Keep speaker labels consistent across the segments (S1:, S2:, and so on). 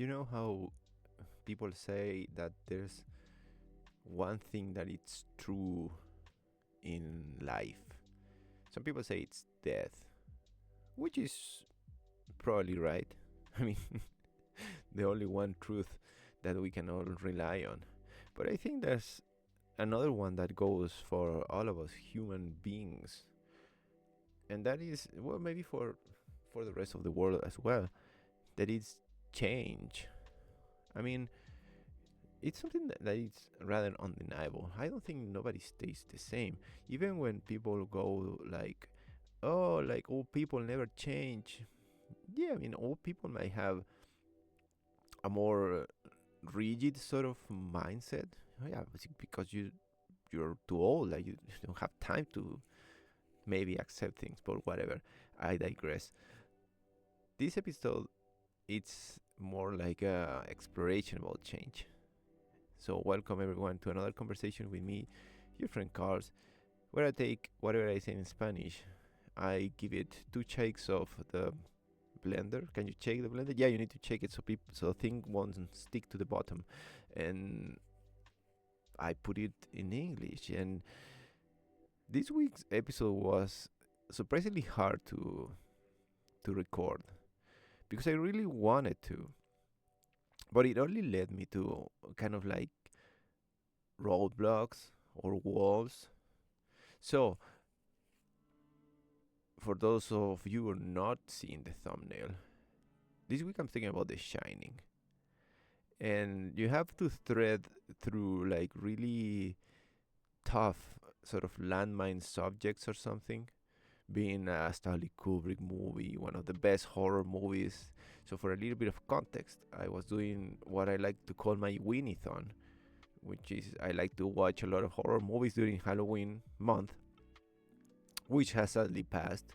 S1: You know how people say that there's one thing that it's true in life. Some people say it's death, which is probably right. I mean, the only one truth that we can all rely on. But I think there's another one that goes for all of us human beings, and that is, well, maybe for the rest of the world as well, that is change. I mean, it's something that is rather undeniable. I don't think nobody stays the same. Even when people go like, oh, like old people never change. Yeah, I mean, old people might have a more rigid sort of mindset. Oh, yeah, because you're too old, like you don't have time to maybe accept things, but whatever. I digress. This episode, it's more like a exploration about change. So welcome everyone to another conversation with me, your friend Carlz, where I take whatever I say in Spanish. I give it 2 shakes of the blender. Can you shake the blender? Yeah, you need to shake it so thing won't stick to the bottom. And I put it in English. And this week's episode was surprisingly hard to record because I really wanted to, but it only led me to kind of like roadblocks or walls. So, for those of you who are not seeing the thumbnail, this week I'm thinking about The Shining. And you have to thread through like really tough sort of landmine subjects or something. Being a Stanley Kubrick movie, one of the best horror movies. So, for a little bit of context, I was doing what I like to call my Winnie-thon, which is I like to watch a lot of horror movies during Halloween month, which has sadly passed.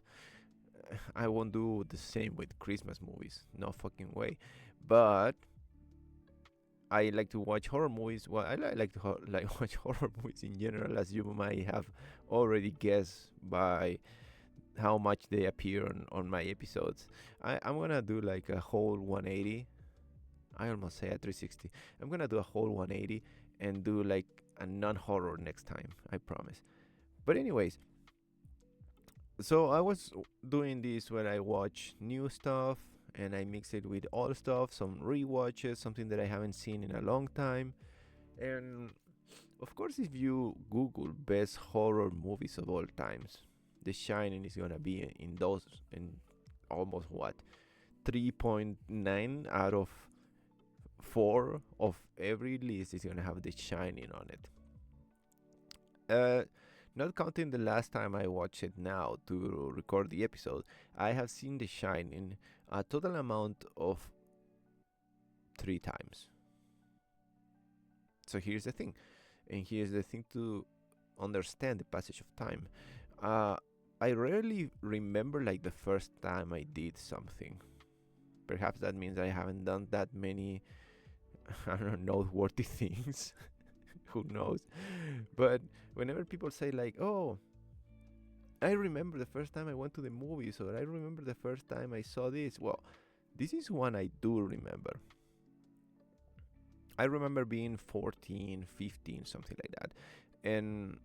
S1: I won't do the same with Christmas movies, no fucking way. But I like to watch horror movies. Well, I like to like watch horror movies in general, as you might have already guessed by how much they appear on my episodes. I'm gonna do like a whole 180. I almost say a 360. I'm gonna do a whole 180 and do like a non-horror next time. I promise. But anyways, so I was doing this where I watch new stuff and I mix it with old stuff, some rewatches, something that I haven't seen in a long time. And of course, if you Google best horror movies of all times, The Shining is gonna be in those, in almost what, 3.9 out of 4 of every list is gonna have The Shining on it. Not counting the last time I watched it now to record the episode, I have seen The Shining a total amount of 3 times. So here's the thing, and here's the thing to understand the passage of time. I rarely remember like the first time I did something. Perhaps that means I haven't done that many, I don't know, noteworthy things. Who knows? But whenever people say like, "Oh, I remember the first time I went to the movies," or "I remember the first time I saw this," well, this is one I do remember. I remember being 14, 15, something like that, and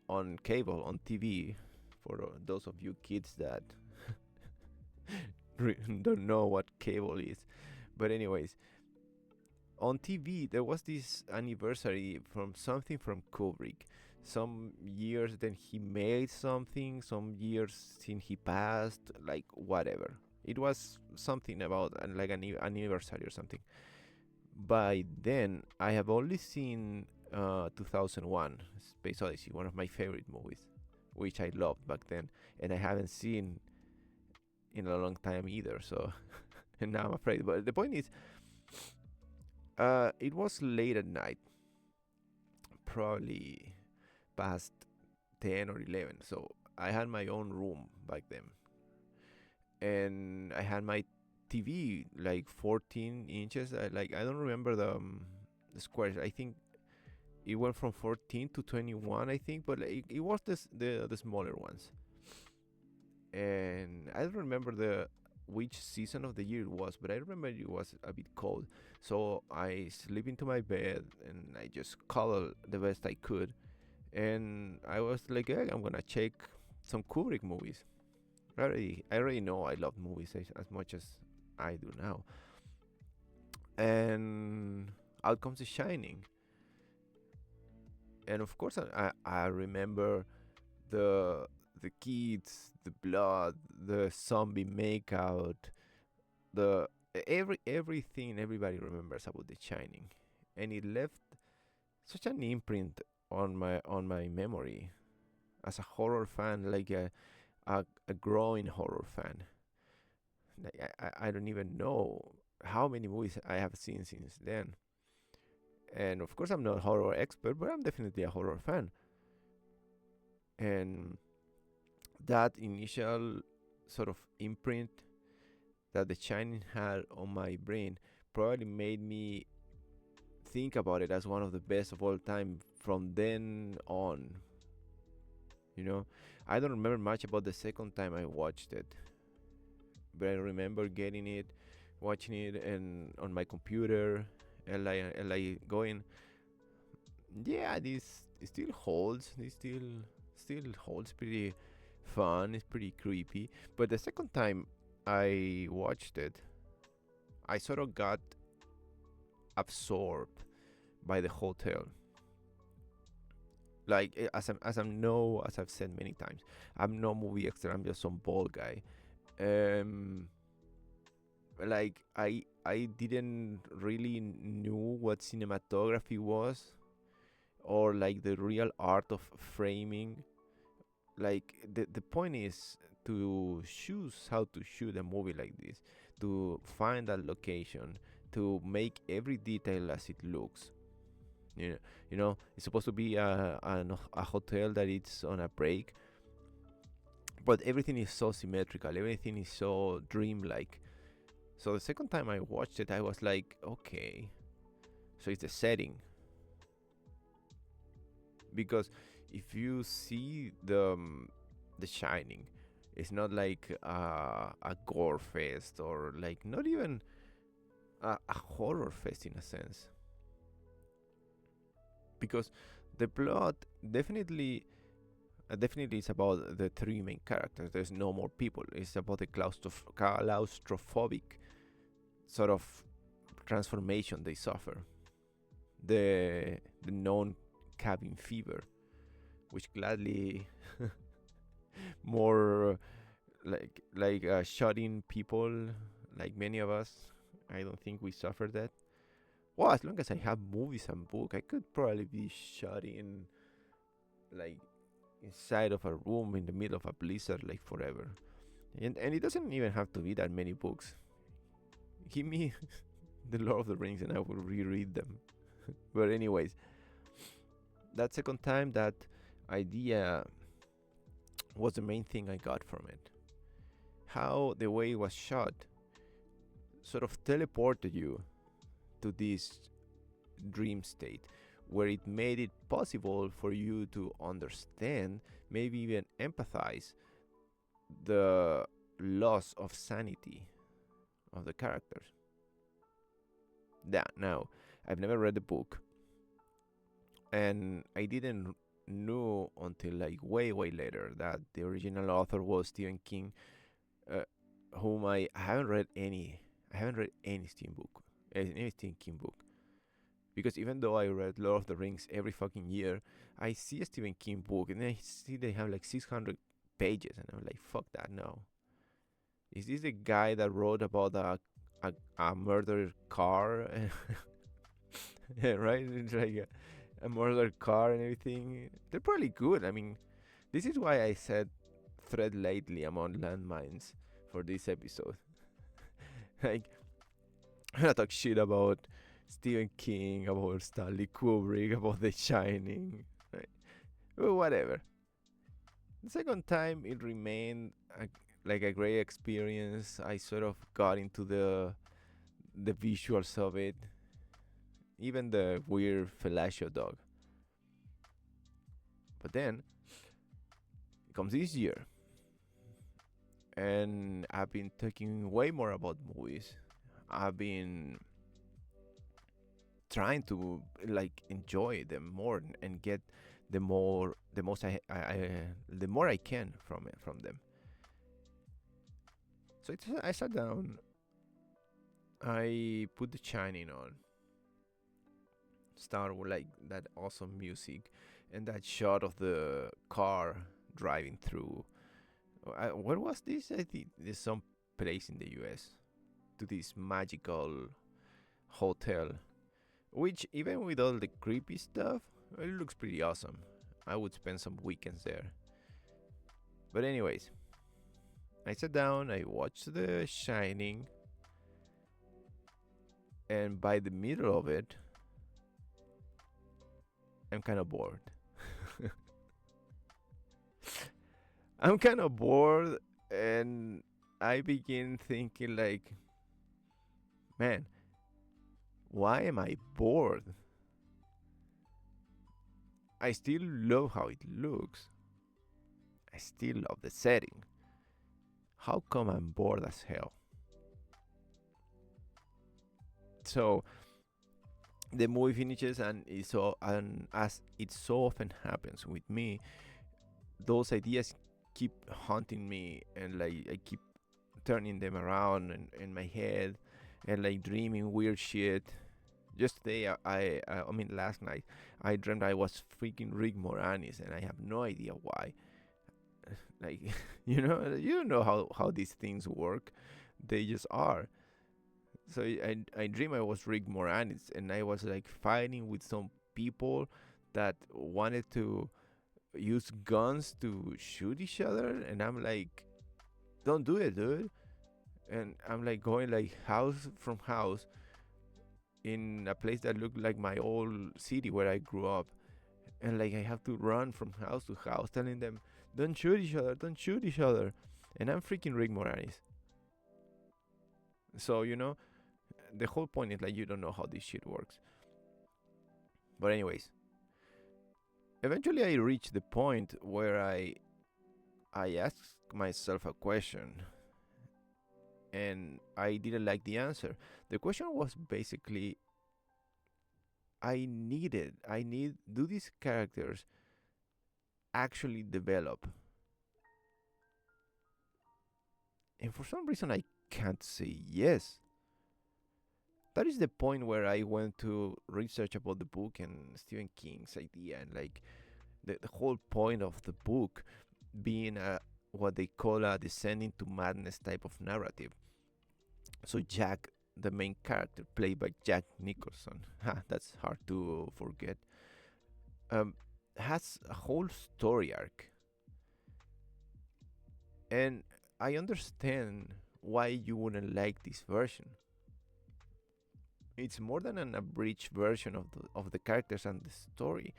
S1: on cable, on TV, for those of you kids that don't know what cable is. But anyways, on TV there was this anniversary from something from Kubrick. Some years then he made something, some years since he passed, like whatever. It was something about like an anniversary or something. By then, I have only seen 2001 Space Odyssey, one of my favorite movies, which I loved back then, and I haven't seen in a long time either. So, and now I'm afraid. But the point is, it was late at night, probably past 10 or 11. So I had my own room back then, and I had my TV like 14 inches. I don't remember the squares. I think it went from 14 to 21. I think, but it was the smaller ones. And I don't remember which season of the year it was, but I remember it was a bit cold. So I slip into my bed and I just cuddle the best I could. And I was like, hey, I'm gonna check some Kubrick movies. I already know I love movies as much as I do now. And out comes The Shining. And of course, I remember the the kids, the blood, the zombie makeout, the everything everybody remembers about The Shining, and it left such an imprint on my memory as a horror fan, like a growing horror fan. Like I don't even know how many movies I have seen since then. And of course, I'm not a horror expert, but I'm definitely a horror fan. And that initial sort of imprint that The Shining had on my brain probably made me think about it as one of the best of all time from then on. You know, I don't remember much about the second time I watched it, but I remember getting it, watching it, and on my computer, and like going, yeah, this it still holds. This still holds pretty fun. It's pretty creepy. But the second time I watched it, I sort of got absorbed by the hotel. Like as I've said many times, I'm no movie expert. I'm just some bald guy. Um, like I didn't really knew what cinematography was, or like the real art of framing. Like the point is to choose how to shoot a movie like this, to find a location, to make every detail as it looks. You know, it's supposed to be a hotel that it's on a break, but everything is so symmetrical, everything is so dreamlike. So the second time I watched it, I was like, okay, so it's the setting. Because if you see the Shining, it's not like a gore fest, or like not even a horror fest in a sense. Because the plot definitely is about the three main characters. There's no more people. It's about the claustrophobic sort of transformation they suffer. The known cabin fever, which gladly more like shut-in people, like many of us. I don't think we suffer that. Well, as long as I have movies and book, I could probably be shut in, like inside of a room in the middle of a blizzard, like forever. And it doesn't even have to be that many books. Give me the Lord of the Rings, and I will reread them. But anyways, that second time, that idea was the main thing I got from it. How the way it was shot sort of teleported you to this dream state, where it made it possible for you to understand, maybe even empathize, the loss of sanity of the characters. That now, I've never read the book, and I didn't know until like way later that the original author was Stephen King, uh, whom I haven't read any. I haven't read any Stephen King book, because even though I read Lord of the Rings every fucking year, I see a Stephen King book and I see they have like 600 pages, and I'm like, fuck that, no. Is this the guy that wrote about a murdered car? Yeah, right? It's like a murdered car and everything. They're probably good. I mean, this is why I said thread lately among landmines for this episode. Like, I'm gonna talk shit about Stephen King, about Stanley Kubrick, about The Shining, right? Well, whatever. The second time, it remained like a great experience. I sort of got into the visuals of it, even the weird fellatio dog. But then comes this year, and I've been talking way more about movies. I've been trying to like enjoy them more and get the most the more I can from them. So I sat down, I put the Shining on, start with like that awesome music, and that shot of the car driving through. Where was this? I think there's some place in the U.S. to this magical hotel, which even with all the creepy stuff, it looks pretty awesome. I would spend some weekends there. But anyways, I sat down, I watched The Shining, and by the middle of it, I'm kind of bored. I'm kind of bored, and I begin thinking like, man, why am I bored? I still love how it looks. I still love the setting. How come I'm bored as hell? So the movie finishes, and as it so often happens with me, those ideas keep haunting me, and like I keep turning them around in my head, and like dreaming weird shit. Just today, I mean last night, I dreamed I was freaking Rick Moranis, and I have no idea why. Like, you don't know how these things work. They just are. So I dream I was Rick Moranis, and I was like fighting with some people that wanted to use guns to shoot each other, and I'm like, don't do it, dude. And I'm like going like house from house in a place that looked like my old city where I grew up, and like I have to run from house to house telling them, don't shoot each other, don't shoot each other. And I'm freaking Rick Moranis. So the whole point is like you don't know how this shit works. But anyways, eventually I reached the point where I asked myself a question, and I didn't like the answer. The question was basically, I need do these characters actually develop? And for some reason I can't say yes. That is the point where I went to research about the book and Stephen King's idea, and like the whole point of the book being a what they call a descending to madness type of narrative. So Jack, the main character, played by Jack Nicholson, that's hard to forget, um, has a whole story arc, and I understand why you wouldn't like this version. It's more than an abridged version of the characters and the story.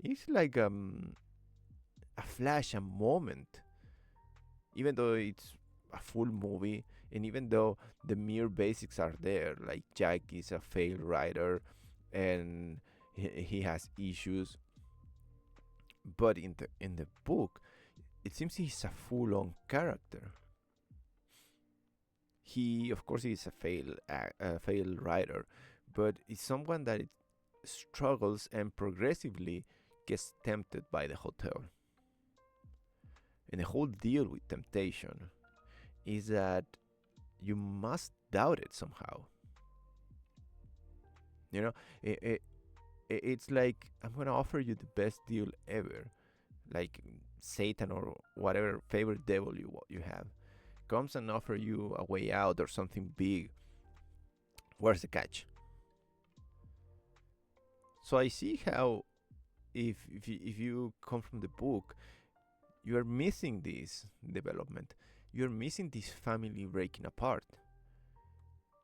S1: It's like a flash, a moment, even though it's a full movie, and even though the mere basics are there, like Jack is a failed writer, and he has issues, but in the book, it seems he's a full-on character. He, of course, is a failed writer, but it's someone that it struggles and progressively gets tempted by the hotel. And the whole deal with temptation is that you must doubt it somehow. You know, it's like, I'm gonna offer you the best deal ever, like Satan or whatever favorite devil you have comes and offer you a way out or something big. Where's the catch? So I see how if you come from the book, you are missing this development. You're missing this family breaking apart.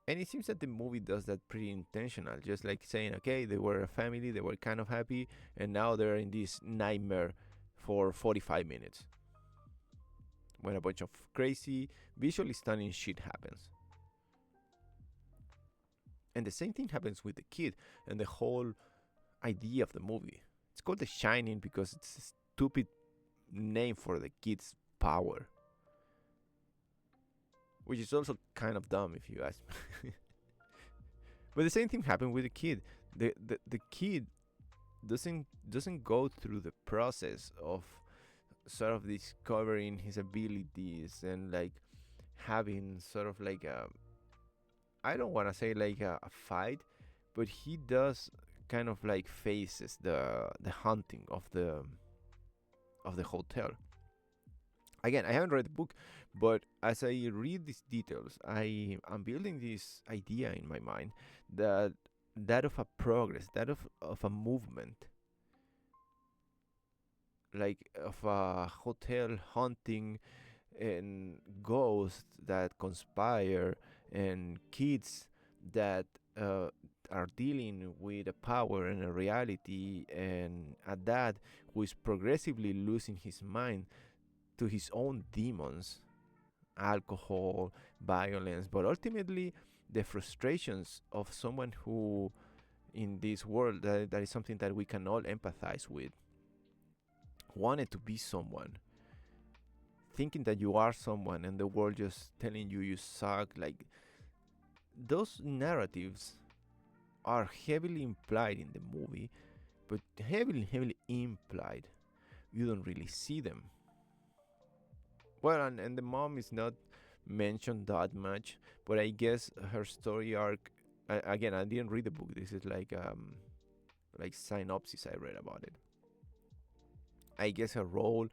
S1: And it seems that the movie does that pretty intentional, just like saying, okay, they were a family, they were kind of happy, and now they're in this nightmare for 45 minutes when a bunch of crazy, visually stunning shit happens. And the same thing happens with the kid and the whole idea of the movie. It's called The Shining because it's a stupid name for the kid's power. which is also kind of dumb if you ask me. But the same thing happened with the kid. The kid doesn't go through the process of sort of discovering his abilities and like having sort of like a, I don't want to say like a fight, but he does kind of like faces the hunting of the hotel. Again, I haven't read the book, but as I read these details, I'm building this idea in my mind that that of a progress, that of a movement, like of a hotel hunting and ghosts that conspire and kids that uh, are dealing with a power and a reality and a dad who is progressively losing his mind to his own demons, alcohol, violence, but ultimately the frustrations of someone who in this world, that is something that we can all empathize with, wanted to be someone, thinking that you are someone and the world just telling you you suck. Like, those narratives are heavily implied in the movie, but heavily implied. You don't really see them. Well, and the mom is not mentioned that much, but I guess her story arc. Again, I didn't read the book. This is like synopsis I read about it. I guess her role,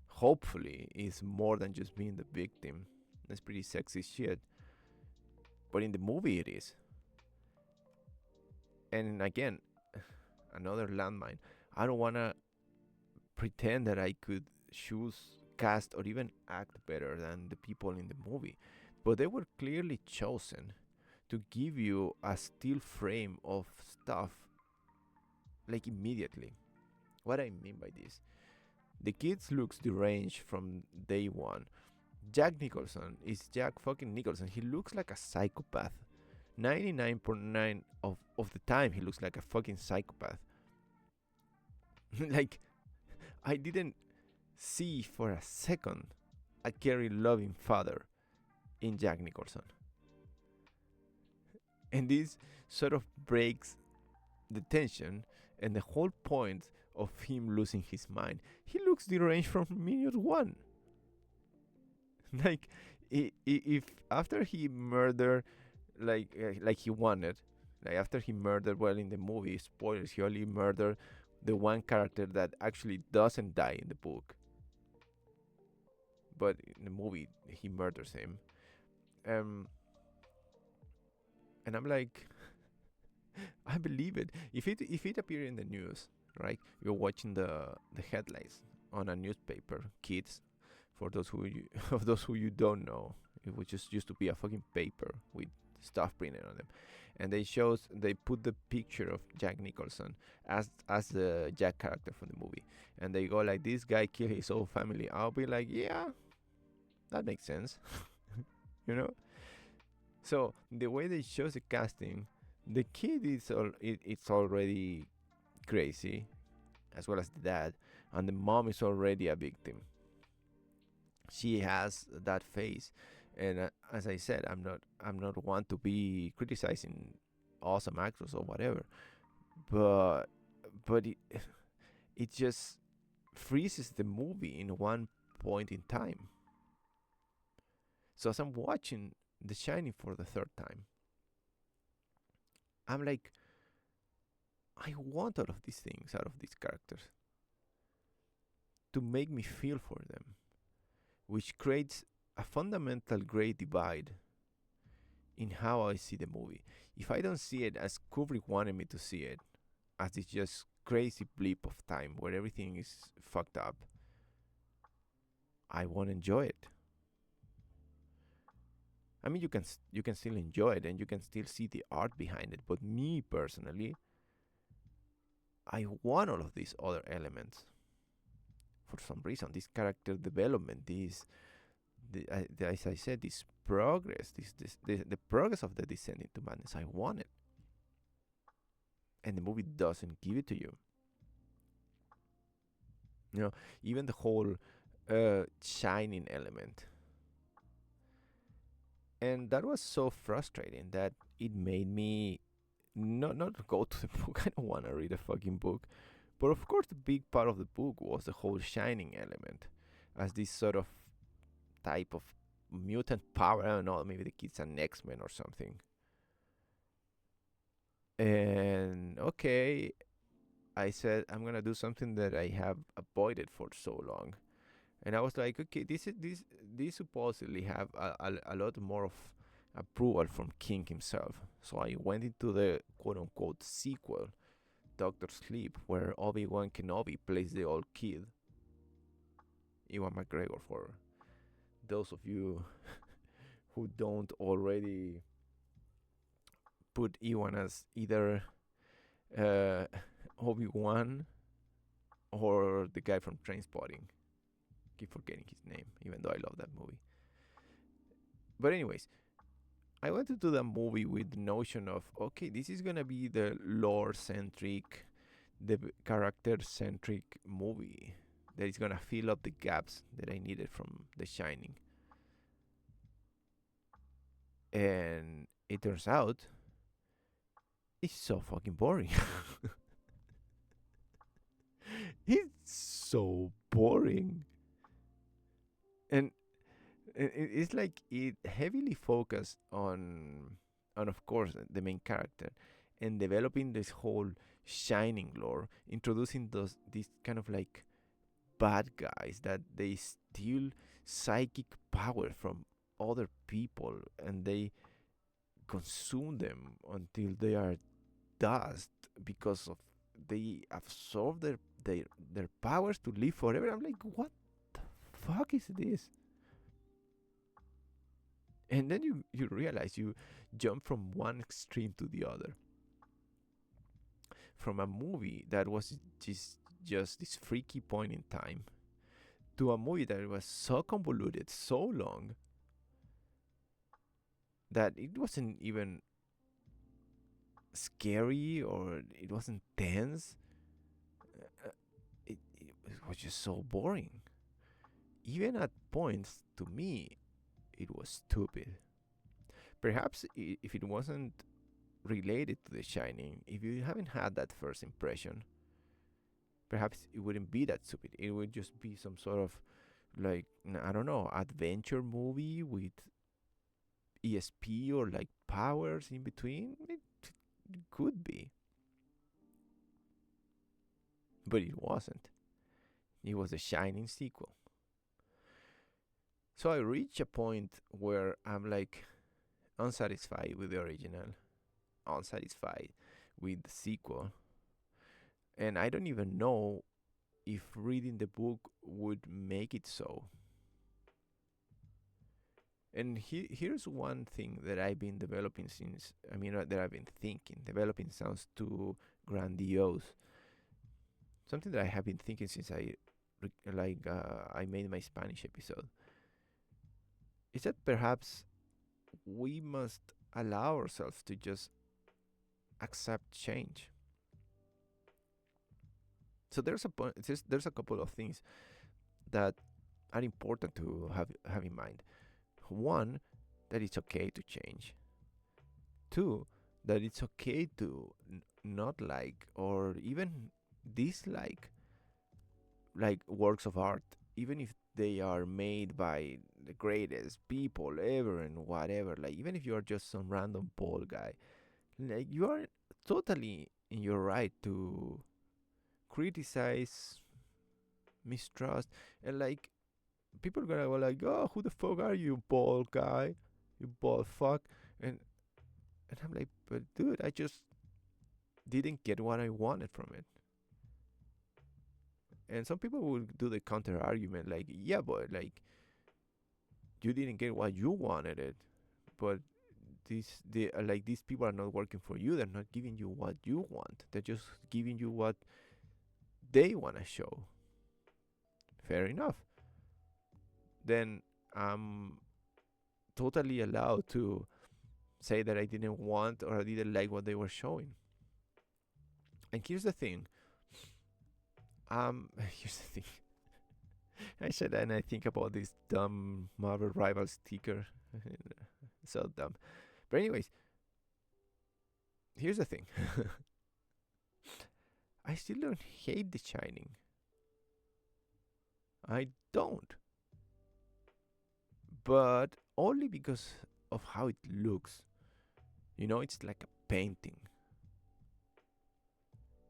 S1: hopefully, is more than just being the victim. That's pretty sexy shit. But in the movie, it is. And again, another landmine. I don't wanna pretend that I could choose, cast, or even act better than the people in the movie, but they were clearly chosen to give you a still frame of stuff like immediately. What I mean by this, the kids looks deranged from day one. Jack Nicholson is Jack fucking Nicholson. He looks like a psychopath. 99.9 of the time he looks like a fucking psychopath. Like, I didn't see for a second a caring, loving father in Jack Nicholson. And this sort of breaks the tension and the whole point of him losing his mind. He looks deranged from minute one. Like, if after he murdered, like he wanted, like after he murdered, well, in the movie, spoilers, he only murdered the one character that actually doesn't die in the book, but in the movie he murders him. Um, and I'm like, I believe it. If it appeared in the news, right? You're watching the headlines on a newspaper, kids. For those who you, of those who you don't know, it was just used to be a fucking paper with stuff printed on them, and they put the picture of Jack Nicholson as the Jack character from the movie, and they go like, this guy killed his whole family. I'll be like, yeah, that makes sense, you know. So the way they chose the casting, the kid it's already crazy, as well as the dad, and the mom is already a victim. She has that face, and as I said, I'm not one to be criticizing awesome actors or whatever, but it it just freezes the movie in one point in time. So as I'm watching The Shining for the third time, I'm like, I want all of these things out of these characters to make me feel for them, which creates a fundamental great divide in how I see the movie. If I don't see it as Kubrick wanted me to see it, as this just crazy blip of time where everything is fucked up, I won't enjoy it. I mean, you can still enjoy it and you can still see the art behind it, but me personally, I want all of these other elements for some reason. This character development, as I said, this progress, the progress of the descent into madness. I want it, and the movie doesn't give it to you. You know, even the whole shining element. And that was so frustrating that it made me not go to the book. I don't want to read a fucking book. But of course, the big part of the book was the whole shining element, as this sort of type of mutant power. I don't know, maybe the kid's an X-Men or something. And okay, I said I'm gonna do something that I have avoided for so long. And I was like, okay, this supposedly have a lot more of approval from King himself. So I went into the quote unquote sequel, Doctor Sleep, where Obi-Wan Kenobi plays the old kid, Ewan McGregor, for those of you who don't already put Ewan as either uh, Obi-Wan or the guy from Trainspotting. Keep forgetting his name, even though I love that movie. But anyways, I went to do the movie with the notion of, okay, this is gonna be the lore centric, the character centric movie that is gonna fill up the gaps that I needed from The Shining. And it turns out it's so fucking boring. It's so boring. And it's like it heavily focused on of course the main character and developing this whole shining lore, introducing these kind of like bad guys that they steal psychic power from other people and they consume them until they are dust because of they absorb their powers to live forever. I'm like, what the fuck is this? And then you realize you jump from one extreme to the other, from a movie that was just this freaky point in time to a movie that was so convoluted, so long that it wasn't even scary or it wasn't tense. It was just so boring. Even at points, to me, it was stupid. Perhaps if it wasn't related to The Shining, if you haven't had that first impression, perhaps it wouldn't be that stupid. It would just be some sort of like I don't know, adventure movie with ESP or like powers in between. It could be, but it wasn't. It was a Shining sequel. So I reach a point where I'm like unsatisfied with the original, unsatisfied with the sequel, and I don't even know if reading the book would make it so. And here's one thing that I've been developing since, I mean, that I've been thinking. Developing sounds too grandiose. Something that I have been thinking since I made my Spanish episode is that perhaps we must allow ourselves to just accept change. So there's a couple of things that are important to have in mind. One, that it's okay to change. Two, that it's okay to not like or even dislike like works of art, even if they are made by the greatest people ever and whatever. Like even if you are just some random Paul guy, like you are totally in your right to criticize, mistrust, and like people are gonna go like, "Oh, who the fuck are you, bald guy? You bald fuck?" And I'm like, "But dude, I just didn't get what I wanted from it." And some people will do the counter argument like, "Yeah, but like you didn't get what you wanted it, but these people are not working for you. They're not giving you what you want. They're just giving you what they want to show." Fair enough. Then I'm totally allowed to say that I didn't want or I didn't like what they were showing. And here's the thing. Here's the thing. I said that and I think about this dumb Marvel rival sticker. So dumb. But anyways, here's the thing. I still don't hate The Shining. I don't. But only because of how it looks. You know, it's like a painting.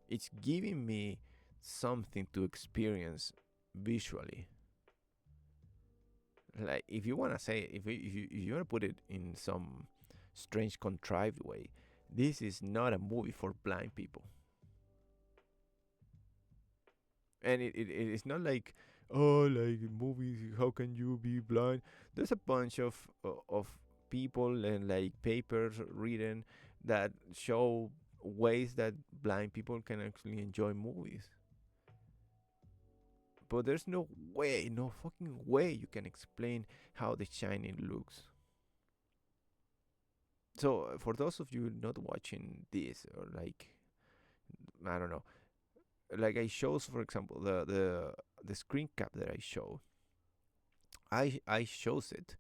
S1: It's giving me something to experience visually. Like if you want to say, if you want to put it in some strange contrived way, this is not a movie for blind people. And it is not like, oh, like movies, how can you be blind? There's a bunch of people and like papers written that show ways that blind people can actually enjoy movies. But there's no way, no fucking way you can explain how The Shining looks. So for those of you not watching this, or like, I don't know, like I shows, for example, the screen cap that I show, I shows it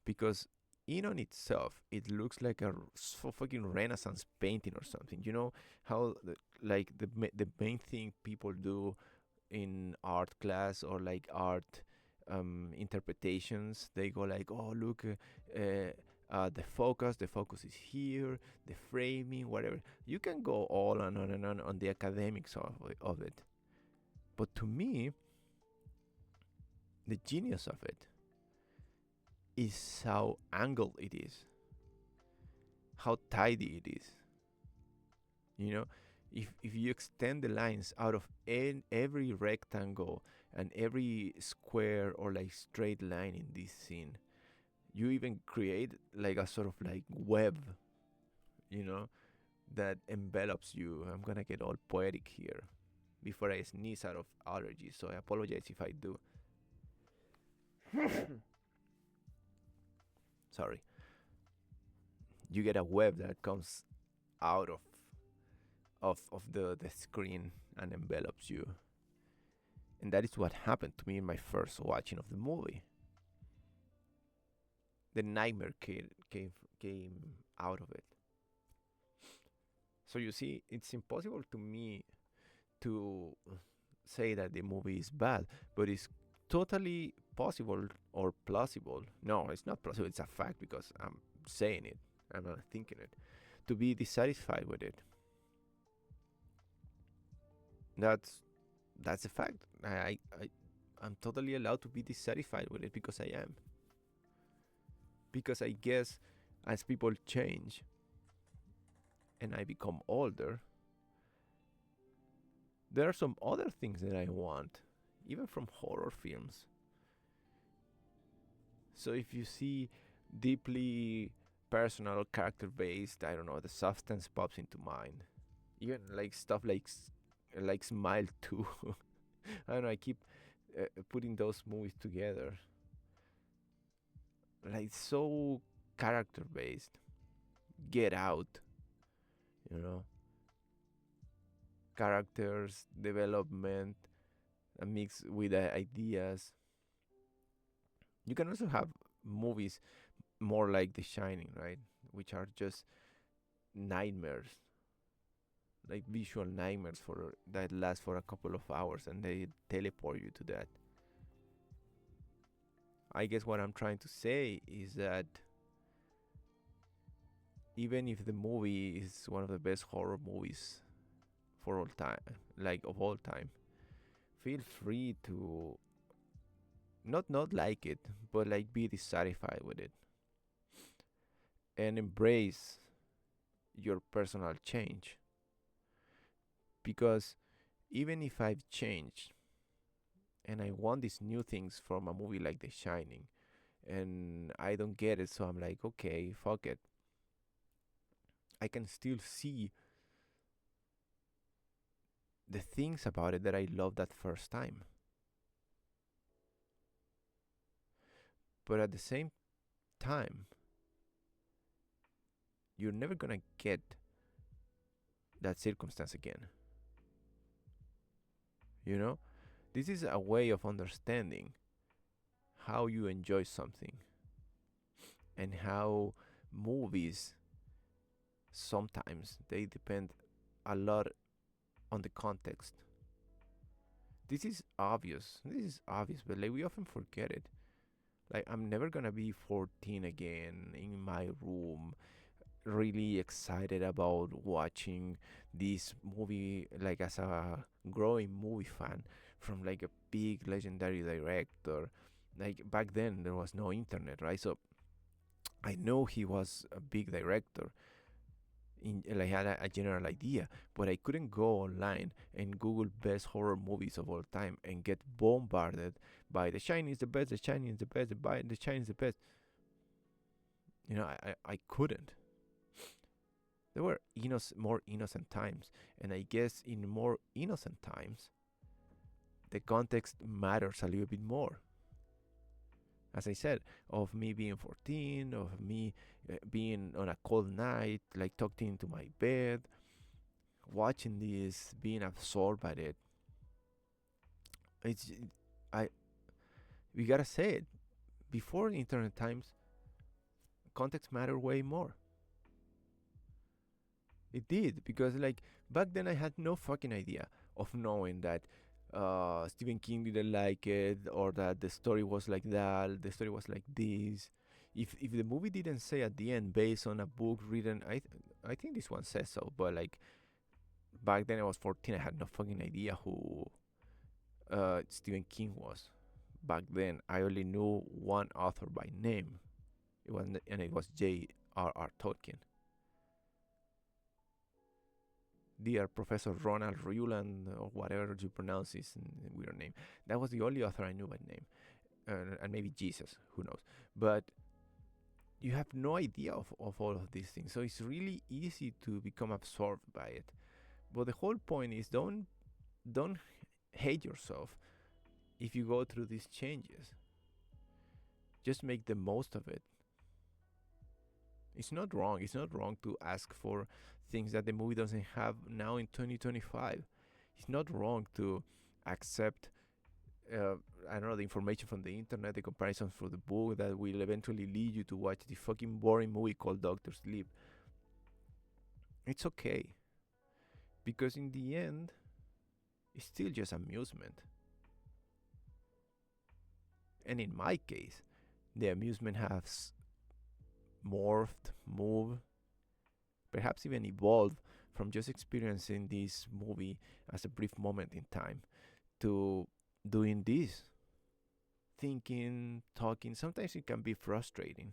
S1: because in on itself it looks like a fucking Renaissance painting or something. You know how like the main thing people do in art class or like art interpretations, they go like, oh look, the focus is here, the framing, whatever. You can go all on and on the academics of it, but to me, the genius of it is how angled it is, how tidy it is. You know, if you extend the lines out of every rectangle and every square or like straight line in this scene, you even create like a sort of like web, you know, that envelops you. I'm gonna get all poetic here before I sneeze out of allergies, so I apologize if I do. Sorry. You get a web that comes out of the screen and envelops you. And that is what happened to me in my first watching of the movie. The nightmare came out of it. So you see, it's impossible to me to say that the movie is bad, but it's totally possible or plausible. No, it's not plausible, it's a fact because I'm saying it, I'm not thinking it. To be dissatisfied with it. That's that's a fact. I'm totally allowed to be dissatisfied with it because I am. Because I guess as people change and I become older, there are some other things that I want, even from horror films. So if you see deeply personal character based, I don't know, the substance pops into mind. Even like stuff like Smile 2. I don't know, I keep putting those movies together. Like so character based. Get Out, you know, characters development, a mix with ideas. You can also have movies more like The Shining, right? Which are just nightmares, like visual nightmares for that last for a couple of hours and they teleport you to that. I guess what I'm trying to say is that even if the movie is one of the best horror movies for all time, like of all time, feel free to not like it, but like be dissatisfied with it and embrace your personal change. Because even if I've changed and I want these new things from a movie like The Shining and I don't get it, so I'm like, okay, fuck it. I can still see the things about it that I loved that first time. But at the same time, you're never gonna get that circumstance again. You know? This is a way of understanding how you enjoy something and how movies sometimes they depend a lot on the context. This is obvious, but like we often forget it. Like I'm never gonna be 14 again in my room, really excited about watching this movie, like as a growing movie fan from like a big legendary director. Like back then there was no internet, right? So I know he was a big director, like had a general idea, but I couldn't go online and Google best horror movies of all time and get bombarded by The Shining is the best, The Shining is the best, The Shining is the best. I couldn't. There were more innocent times, and I guess in more innocent times, the context matters a little bit more. As I said, of me being 14, of me being on a cold night, like tucked into my bed, watching this, being absorbed by it. It's I we gotta say it. Before internet times, context mattered way more. It did because like back then I had no fucking idea of knowing that Stephen King didn't like it or that the story was like that, the story was like this. If the movie didn't say at the end based on a book written, I think this one says so, but like back then I was 14, I had no fucking idea who Stephen King was. Back then I only knew one author by name. It was J.R.R. Tolkien. Dear Professor Ronald Ruland, or whatever you pronounce his weird name. That was the only author I knew by name. And maybe Jesus, who knows. But you have no idea of all of these things. So it's really easy to become absorbed by it. But the whole point is don't hate yourself if you go through these changes. Just make the most of it. It's not wrong. It's not wrong to ask for things that the movie doesn't have now in 2025. It's not wrong to accept, I don't know, the information from the internet, the comparisons for the book that will eventually lead you to watch the fucking boring movie called Doctor Sleep. It's okay. Because in the end, it's still just amusement. And in my case, the amusement has morphed, moved, perhaps even evolved from just experiencing this movie as a brief moment in time to doing this, thinking, talking. Sometimes it can be frustrating.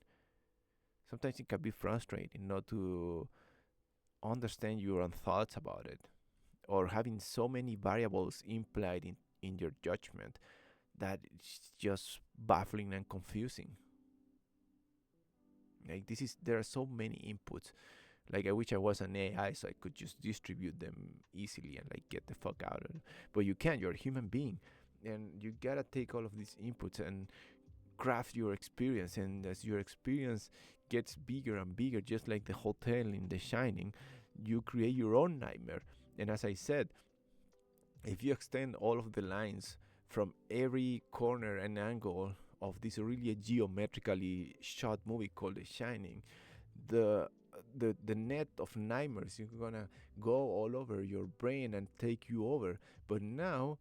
S1: Sometimes it can be frustrating not to understand your own thoughts about it or having so many variables implied in your judgment that it's just baffling and confusing. Like there are so many inputs. Like I wish I was an AI so I could just distribute them easily and like get the fuck out of it. But you can't. You're a human being, and you gotta take all of these inputs and craft your experience. And as your experience gets bigger and bigger, just like the hotel in The Shining, you create your own nightmare. And as I said, if you extend all of the lines from every corner and angle of this really geometrically shot movie called The Shining, the the net of nightmares is gonna go all over your brain and take you over. But now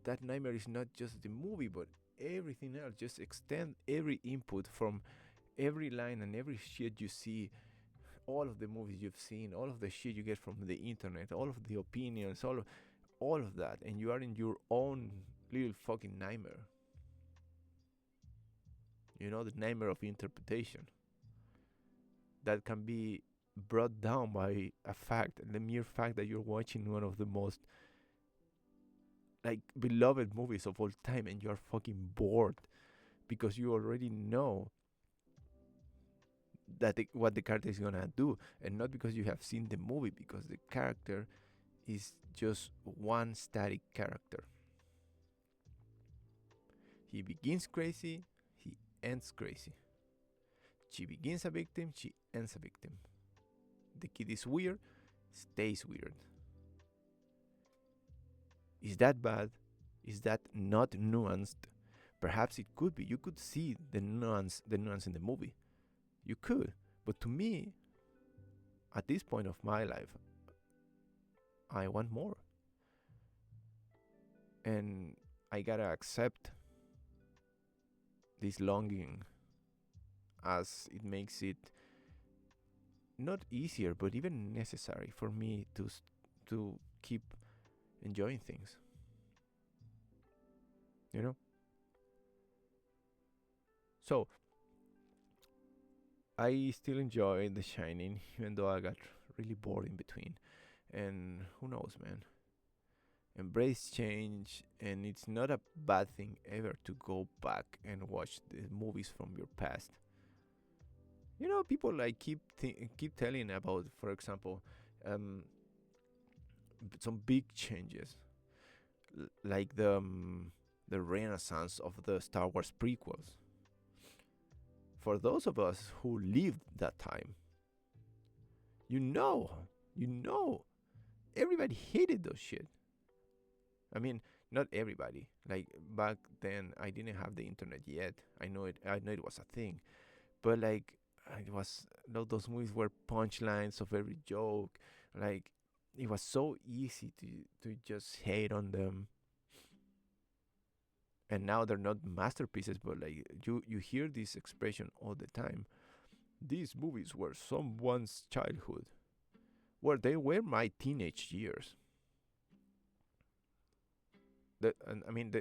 S1: that nightmare is not just the movie, but everything else. Just extend every input from every line and every shit you see, all of the movies you've seen, all of the shit you get from the internet, all of the opinions, all of that, and you are in your own little fucking nightmare. You know, the nightmare of interpretation that can be brought down by a fact, the mere fact that you're watching one of the most like beloved movies of all time and you're fucking bored because you already know that what the character is gonna do, and not because you have seen the movie, because the character is just one static character. He begins crazy, he ends crazy. She begins a victim, she ends a victim. The kid is weird, stays weird. Is that bad? Is that not nuanced? Perhaps it could be. You could see the nuance in the movie. You could. But to me, at this point of my life, I want more. And I gotta accept this longing, as it makes it not easier, but even necessary for me to keep enjoying things. You know. So I still enjoy The Shining, even though I got really bored in between. And who knows, man? Embrace change, and it's not a bad thing ever to go back and watch the movies from your past. You know, people like keep telling about, for example, um, some big changes, like the renaissance of the Star Wars prequels. For those of us who lived that time, you know, you know, everybody hated those shit. I mean, not everybody. Like back then, I didn't have the internet yet. I know it. I know it was a thing, but like it was. Those movies were punchlines of every joke. Like it was so easy to just hate on them. And now they're not masterpieces, but like you hear this expression all the time. These movies were someone's childhood, where they were my teenage years. And I mean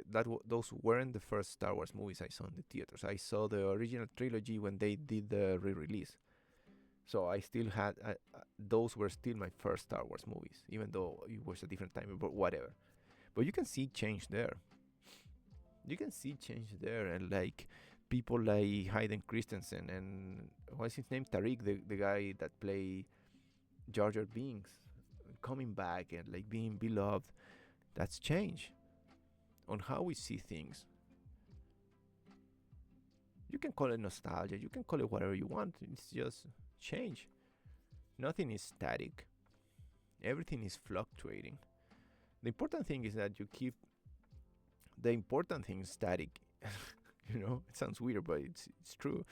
S1: those weren't the first Star Wars movies I saw in the theaters. I saw the original trilogy when they did the re-release. So I still had those were still my first Star Wars movies, even though it was a different time. But whatever. But you can see change there. You can see change there, and like people like Hayden Christensen and what's his name, Tariq, the guy that play Jar Jar Binks, coming back and like being beloved. That's change on how we see things. You can call it nostalgia, you can call it whatever you want. It's just change. Nothing is static, everything is fluctuating. The important thing is that you keep the important thing static. You know, it sounds weird, but it's true.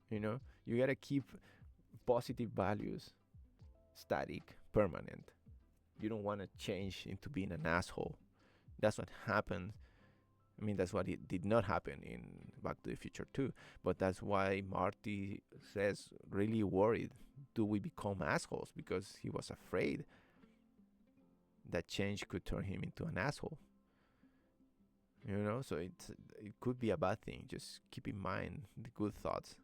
S1: You know, you gotta keep positive values static, permanent. You don't want to change into being an asshole. That's what happened. I mean, that's what it did not happen in Back to the Future 2. But that's why Marty says, really worried, do we become assholes? Because he was afraid that change could turn him into an asshole. You know, so it could be a bad thing. Just keep in mind the good thoughts.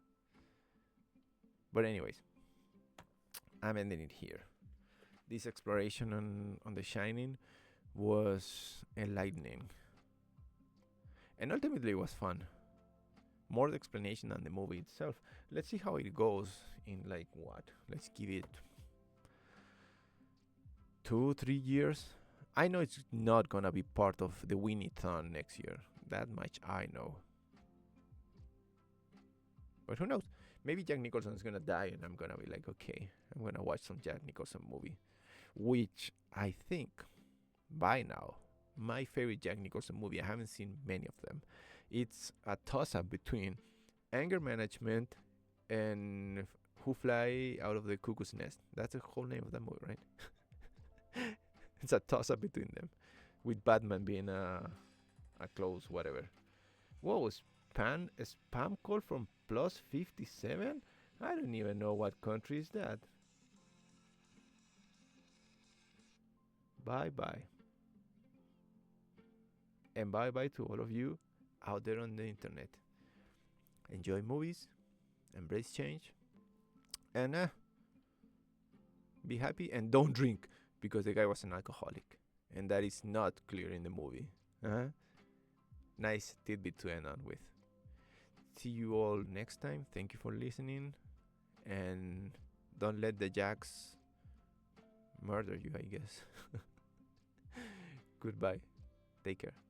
S1: But anyways, I'm ending it here. This exploration on The Shining was enlightening. And ultimately it was fun. More the explanation than the movie itself. Let's see how it goes in like what? Let's give it 2-3 years. I know it's not gonna be part of the Winnie-thon next year. That much I know. But who knows? Maybe Jack Nicholson is gonna die and I'm gonna be like, okay, I'm gonna watch some Jack Nicholson movie. Which I think by now, my favorite Jack Nicholson movie, I haven't seen many of them. It's a toss-up between Anger Management and Who Fly Out of the Cuckoo's Nest. That's the whole name of that movie, right? It's a toss-up between them, with Batman being a close whatever. Whoa, a spam call from plus 57? I don't even know what country is that. Bye-bye. And bye-bye to all of you out there on the internet. Enjoy movies, embrace change, and be happy, and don't drink, because the guy was an alcoholic, and that is not clear in the movie. Nice tidbit to end on with. See you all next time. Thank you for listening, and don't let the Jacks murder you, I guess. Goodbye. Take care.